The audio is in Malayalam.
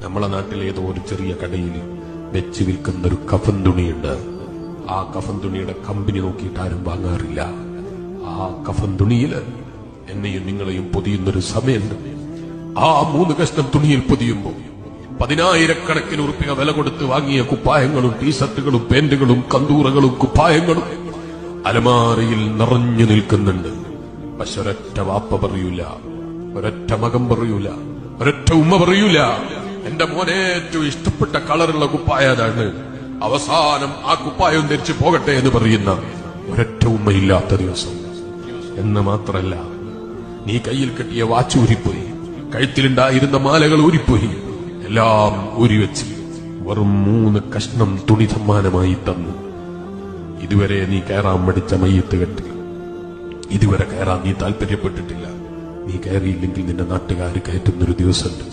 നമ്മളെ നാട്ടിലെ ഏതോ ഒരു ചെറിയ കടയിൽ വെച്ച് വിൽക്കുന്ന ഒരു കഫൻ തുണിയുണ്ട്. ആ കഫൻ തുണിയുടെ കമ്പനി നോക്കിയിട്ട് ആരും വാങ്ങാറില്ല. ആ കഫൻ തുണിയിൽ എന്നെയും നിങ്ങളെയും പൊതിയുന്നൊരു സമയമുണ്ട്. ആ 3 കഷ്ണം തുണിയിൽ പൊതിയുമ്പോൾ 10,000-കണക്കിന് ഉറുപ്പിക വില കൊടുത്ത് വാങ്ങിയ കുപ്പായങ്ങളും ടീഷർട്ടുകളും പാന്റുകളും കന്തൂറകളും കുപ്പായങ്ങളും അലമാരയിൽ നിറഞ്ഞു നിൽക്കുന്നുണ്ട്. പക്ഷെ ഒരൊറ്റ വാപ്പ പറയൂല, ഒരൊറ്റ മകൻ പറയൂല, ഒരൊറ്റ ഉമ്മ പറയൂല എന്റെ മോനെ ഏറ്റവും ഇഷ്ടപ്പെട്ട കളറുള്ള കുപ്പായ അതാണ്, അവസാനം ആ കുപ്പായം ധരിച്ചു പോകട്ടെ എന്ന് പറയുന്ന ഒരൊറ്റ ഉമ്മയില്ലാത്ത ദിവസം. എന്ന് മാത്രല്ല, നീ കയ്യിൽ കെട്ടിയ വാച്ച് ഊരിപ്പോയി, കഴുത്തിലുണ്ടായിരുന്ന മാലകൾ ഊരിപ്പോയി, എല്ലാം ഊരിവെച്ച് വെറും 3 കഷ്ണം തുണി സമ്മാനമായി തന്നു. ഇതുവരെ നീ കയറാൻ മടിച്ച മയ്യത്ത് കെട്ടിൽ ഇതുവരെ കയറാൻ നീ താല്പര്യപ്പെട്ടിട്ടില്ല. നീ കയറിയില്ലെങ്കിൽ നിന്റെ നാട്ടുകാർ കയറ്റുന്നൊരു ദിവസമുണ്ട്.